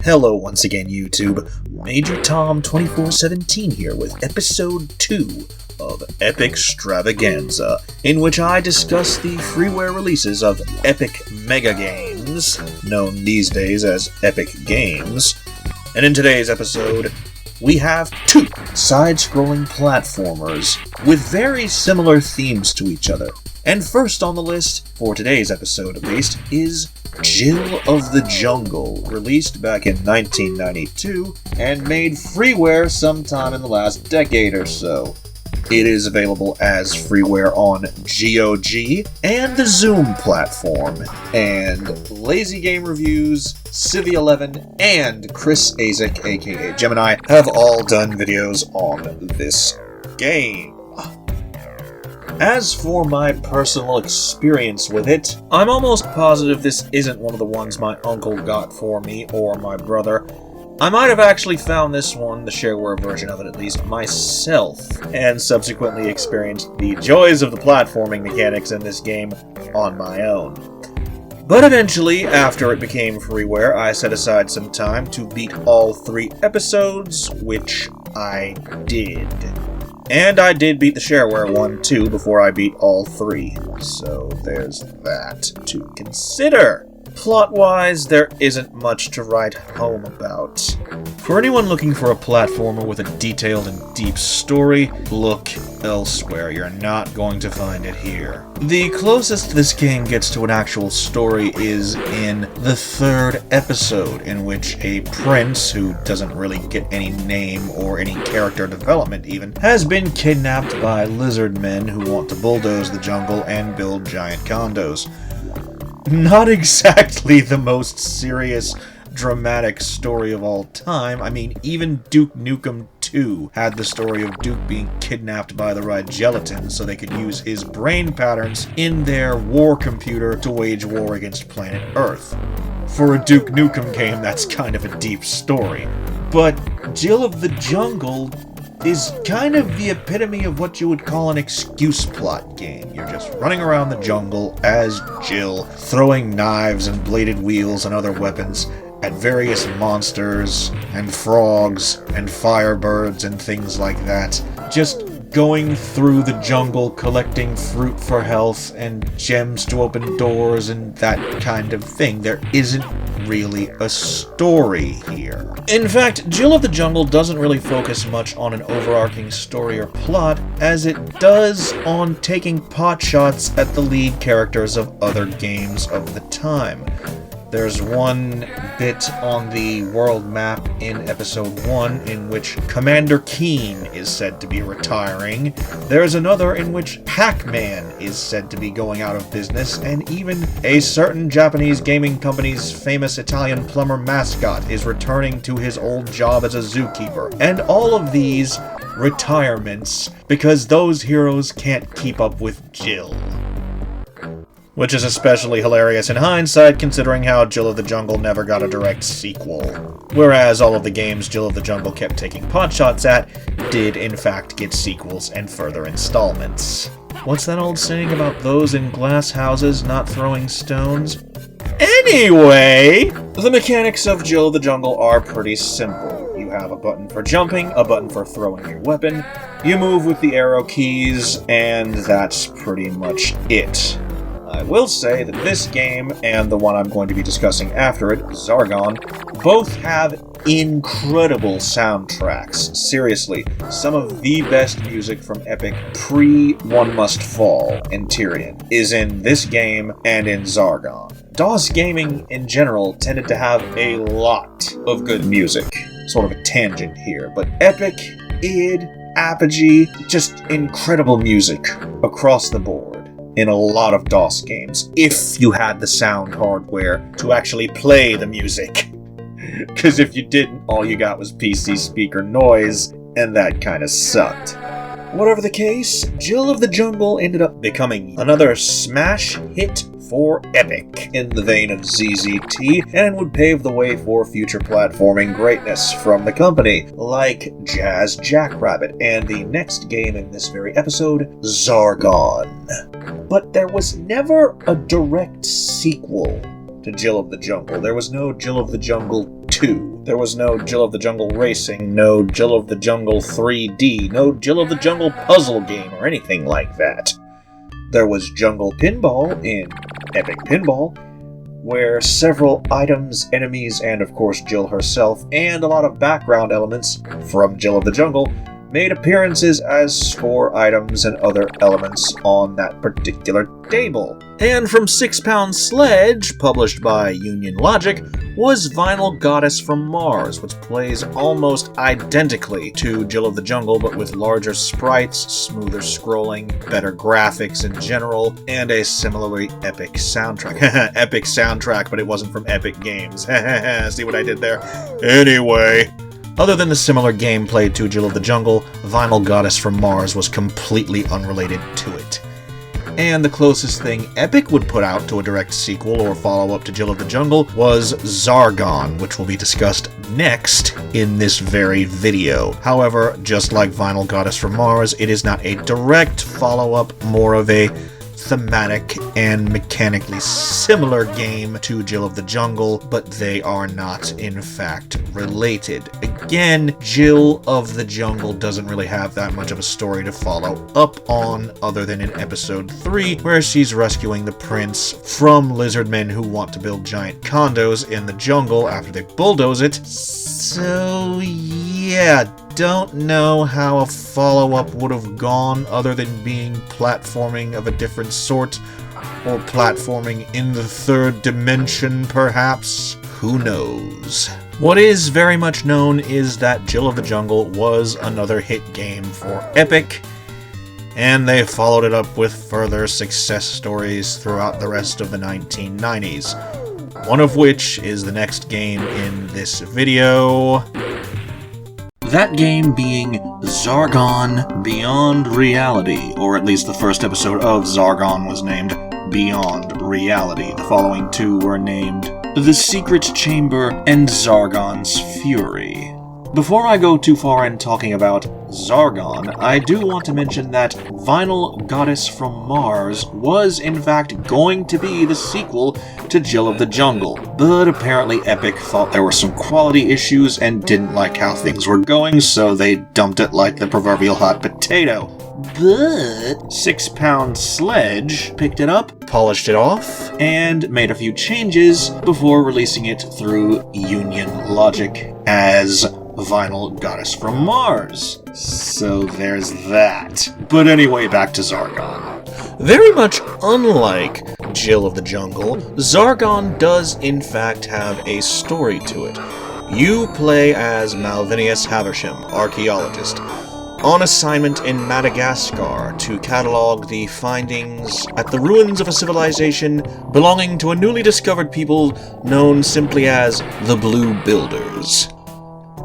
Hello once again, YouTube. Major Tom 2417 here with episode 2 of EpicStravaganza, in which I discuss the freeware releases of Epic Mega Games, known these days as Epic Games. And in today's episode, we have two side-scrolling platformers with very similar themes to each other. And first on the list, for today's episode at least, is Jill of the Jungle, released back in 1992 and made freeware sometime in the last decade or so. It is available as freeware on GOG and the Zoom platform, and Lazy Game Reviews, Civi11, and Chris Azek, aka Gemini, have all done videos on this game. As for my personal experience with it, I'm almost positive this isn't one of the ones my uncle got for me, or my brother. I might have actually found this one, the shareware version of it at least, myself, and subsequently experienced the joys of the platforming mechanics in this game on my own. But eventually, after it became freeware, I set aside some time to beat all 3 episodes, which I did. And I did beat the shareware one too before I beat all 3, so there's that to consider. Plot-wise, there isn't much to write home about. For anyone looking for a platformer with a detailed and deep story, look elsewhere. You're not going to find it here. The closest this game gets to an actual story is in the 3rd episode, in which a prince, who doesn't really get any name or any character development even, has been kidnapped by lizard men who want to bulldoze the jungle and build giant condos. Not exactly the most serious, dramatic story of all time. I mean, even Duke Nukem 2 had the story of Duke being kidnapped by the right gelatin so they could use his brain patterns in their war computer to wage war against planet Earth. For a Duke Nukem game, that's kind of a deep story. But Jill of the Jungle is kind of the epitome of what you would call an excuse plot game. You're just running around the jungle as Jill, throwing knives and bladed wheels and other weapons at various monsters and frogs and firebirds and things like that. Just going through the jungle, collecting fruit for health and gems to open doors and that kind of thing. There isn't really a story here. In fact, Jill of the Jungle doesn't really focus much on an overarching story or plot, as it does on taking potshots at the lead characters of other games of the time. There's one bit on the world map in episode 1 in which Commander Keen is said to be retiring. There's another in which Pac-Man is said to be going out of business, and even a certain Japanese gaming company's famous Italian plumber mascot is returning to his old job as a zookeeper. And all of these retirements because those heroes can't keep up with Jill. Which is especially hilarious in hindsight, considering how Jill of the Jungle never got a direct sequel. Whereas all of the games Jill of the Jungle kept taking potshots at did in fact get sequels and further installments. What's that old saying about those in glass houses not throwing stones? Anyway, the mechanics of Jill of the Jungle are pretty simple. You have a button for jumping, a button for throwing your weapon, you move with the arrow keys, and that's pretty much it. I will say that this game, and the one I'm going to be discussing after it, Xargon, both have incredible soundtracks. Seriously, some of the best music from Epic pre-One Must Fall and Tyrion is in this game and in Xargon. DOS gaming in general tended to have a lot of good music. Sort of a tangent here, but Epic, id, Apogee, just incredible music across the board in a lot of DOS games, if you had the sound hardware to actually play the music. Because if you didn't, all you got was PC speaker noise, and that kinda sucked. Whatever the case, Jill of the Jungle ended up becoming another smash hit for Epic, in the vein of ZZT, and would pave the way for future platforming greatness from the company, like Jazz Jackrabbit, and the next game in this very episode, Xargon. But there was never a direct sequel to Jill of the Jungle. There was no Jill of the Jungle 2. There was no Jill of the Jungle Racing, no Jill of the Jungle 3D, no Jill of the Jungle puzzle game or anything like that. There was Jungle Pinball in Epic Pinball, where several items, enemies, and of course Jill herself, and a lot of background elements from Jill of the Jungle made appearances as score items and other elements on that particular table. And from 6 Pound Sledge, published by Union Logic, was Vinyl Goddess from Mars, which plays almost identically to Jill of the Jungle, but with larger sprites, smoother scrolling, better graphics in general, and a similarly epic soundtrack. Epic soundtrack, but it wasn't from Epic Games. See what I did there? Anyway, other than the similar gameplay to Jill of the Jungle, Vinyl Goddess from Mars was completely unrelated to it. And the closest thing Epic would put out to a direct sequel or follow-up to Jill of the Jungle was Xargon, which will be discussed next in this very video. However, just like Vinyl Goddess from Mars, it is not a direct follow-up, more of a thematic and mechanically similar game to Jill of the Jungle, but they are not, in fact, related. Again, Jill of the Jungle doesn't really have that much of a story to follow up on, other than in episode 3, where she's rescuing the prince from lizardmen who want to build giant condos in the jungle after they bulldoze it. So, yeah, don't know how a follow-up would have gone other than being platforming of a different sort, or platforming in the third dimension, perhaps? Who knows? What is very much known is that Jill of the Jungle was another hit game for Epic, and they followed it up with further success stories throughout the rest of the 1990s. One of which is the next game in this video. That game being Xargon Beyond Reality, or at least the first episode of Xargon was named Beyond Reality. The following two were named The Secret Chamber and Xargon's Fury. Before I go too far in talking about Xargon, I do want to mention that Vinyl Goddess from Mars was in fact going to be the sequel to Jill of the Jungle, but apparently Epic thought there were some quality issues and didn't like how things were going, so they dumped it like the proverbial hot potato. But 6 Pound Sledge picked it up, polished it off, and made a few changes before releasing it through Union Logic as Vinyl Goddess from Mars. So there's that. But anyway, back to Xargon. Very much unlike Jill of the Jungle, Xargon does in fact have a story to it. You play as Malvinius Haversham, archaeologist, on assignment in Madagascar to catalog the findings at the ruins of a civilization belonging to a newly discovered people known simply as the Blue Builders.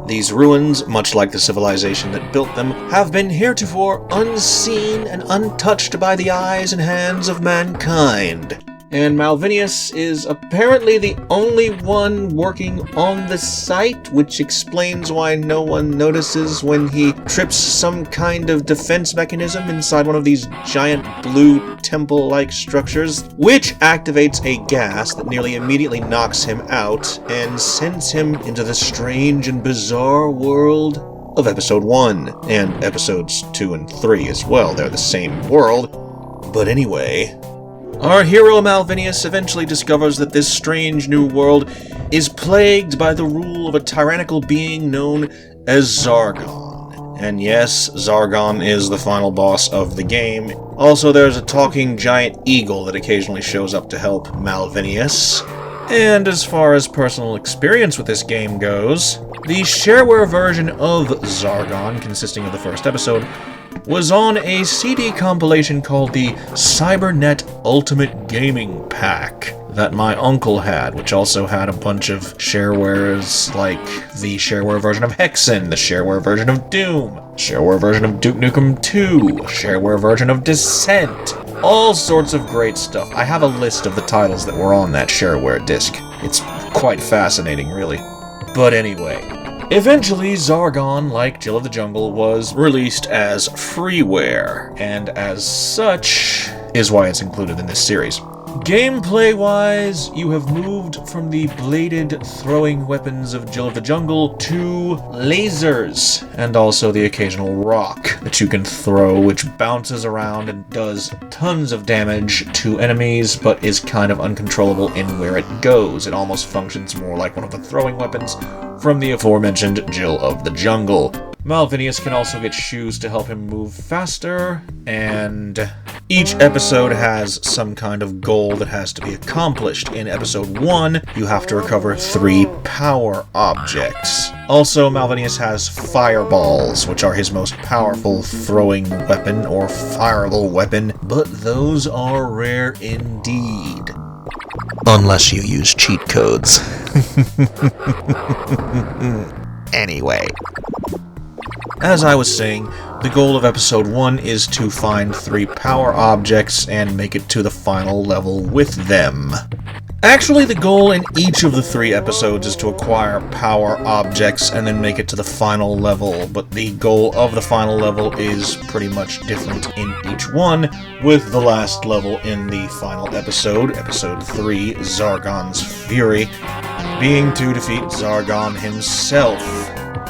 These ruins, much like the civilization that built them, have been heretofore unseen and untouched by the eyes and hands of mankind. And Malvinius is apparently the only one working on the site, which explains why no one notices when he trips some kind of defense mechanism inside one of these giant blue temple-like structures, which activates a gas that nearly immediately knocks him out and sends him into the strange and bizarre world of Episode 1, and Episodes 2 and 3 as well. They're the same world. But anyway, our hero Malvinius eventually discovers that this strange new world is plagued by the rule of a tyrannical being known as Xargon. And yes, Xargon is the final boss of the game. Also, there's a talking giant eagle that occasionally shows up to help Malvinius. And as far as personal experience with this game goes, the shareware version of Xargon, consisting of the first episode, was on a CD compilation called the Cybernet Ultimate Gaming Pack that my uncle had, which also had a bunch of sharewares like the shareware version of Hexen, the shareware version of Doom, shareware version of Duke Nukem 2, shareware version of Descent, all sorts of great stuff. I have a list of the titles that were on that shareware disc. It's quite fascinating, really. But anyway, eventually, Xargon, like Jill of the Jungle, was released as freeware, and as such is why it's included in this series. Gameplay-wise, you have moved from the bladed throwing weapons of Jill of the Jungle to lasers, and also the occasional rock that you can throw, which bounces around and does tons of damage to enemies, but is kind of uncontrollable in where it goes. It almost functions more like one of the throwing weapons from the aforementioned Jill of the Jungle. Malvinius can also get shoes to help him move faster, and each episode has some kind of goal that has to be accomplished. In episode 1, you have to recover 3 power objects. Also, Malvinius has fireballs, which are his most powerful throwing weapon, or fireable weapon, but those are rare indeed. Unless you use cheat codes. Anyway. As I was saying, the goal of episode 1 is to find 3 power objects and make it to the final level with them. Actually, the goal in each of the 3 episodes is to acquire power objects and then make it to the final level, but the goal of the final level is pretty much different in each one, with the last level in the final episode, episode 3, Xargon's Fury, being to defeat Xargon himself.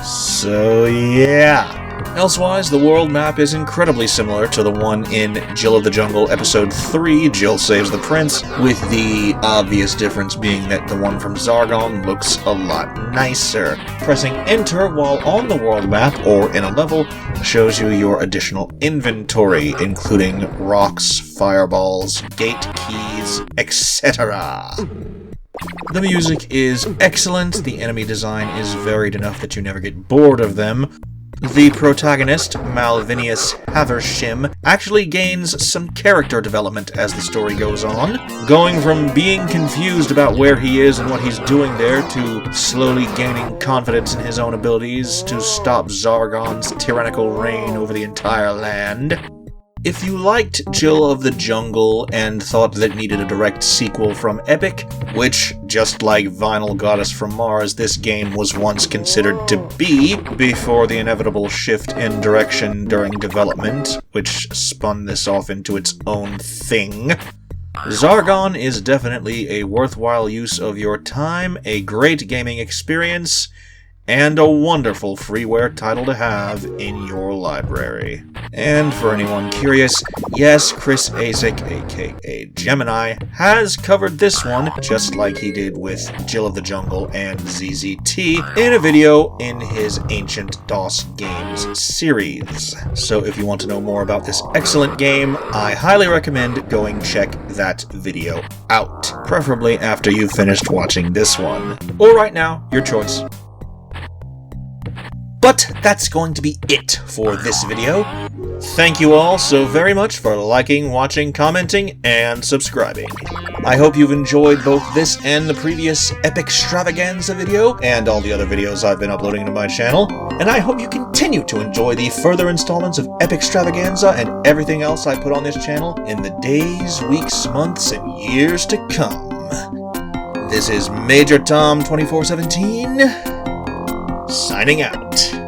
So yeah. Elsewise, the world map is incredibly similar to the one in Jill of the Jungle Episode 3, Jill Saves the Prince, with the obvious difference being that the one from Xargon looks a lot nicer. Pressing Enter while on the world map, or in a level, shows you your additional inventory, including rocks, fireballs, gate keys, etc. The music is excellent, the enemy design is varied enough that you never get bored of them. The protagonist, Malvinius Havershim, actually gains some character development as the story goes on, going from being confused about where he is and what he's doing there to slowly gaining confidence in his own abilities to stop Xargon's tyrannical reign over the entire land. If you liked Jill of the Jungle and thought that it needed a direct sequel from Epic, which, just like Vinyl Goddess from Mars, this game was once considered to be, before the inevitable shift in direction during development, which spun this off into its own thing, Xargon is definitely a worthwhile use of your time, a great gaming experience, and a wonderful freeware title to have in your library. And for anyone curious, yes, Chris Asic, aka Gemini, has covered this one, just like he did with Jill of the Jungle and ZZT, in a video in his Ancient DOS Games series. So if you want to know more about this excellent game, I highly recommend going check that video out, preferably after you've finished watching this one. Or right now, your choice. But that's going to be it for this video. Thank you all so very much for liking, watching, commenting, and subscribing. I hope you've enjoyed both this and the previous EpicStravaganza video, and all the other videos I've been uploading to my channel, and I hope you continue to enjoy the further installments of EpicStravaganza and everything else I put on this channel in the days, weeks, months, and years to come. This is Major Tom 2417, signing out.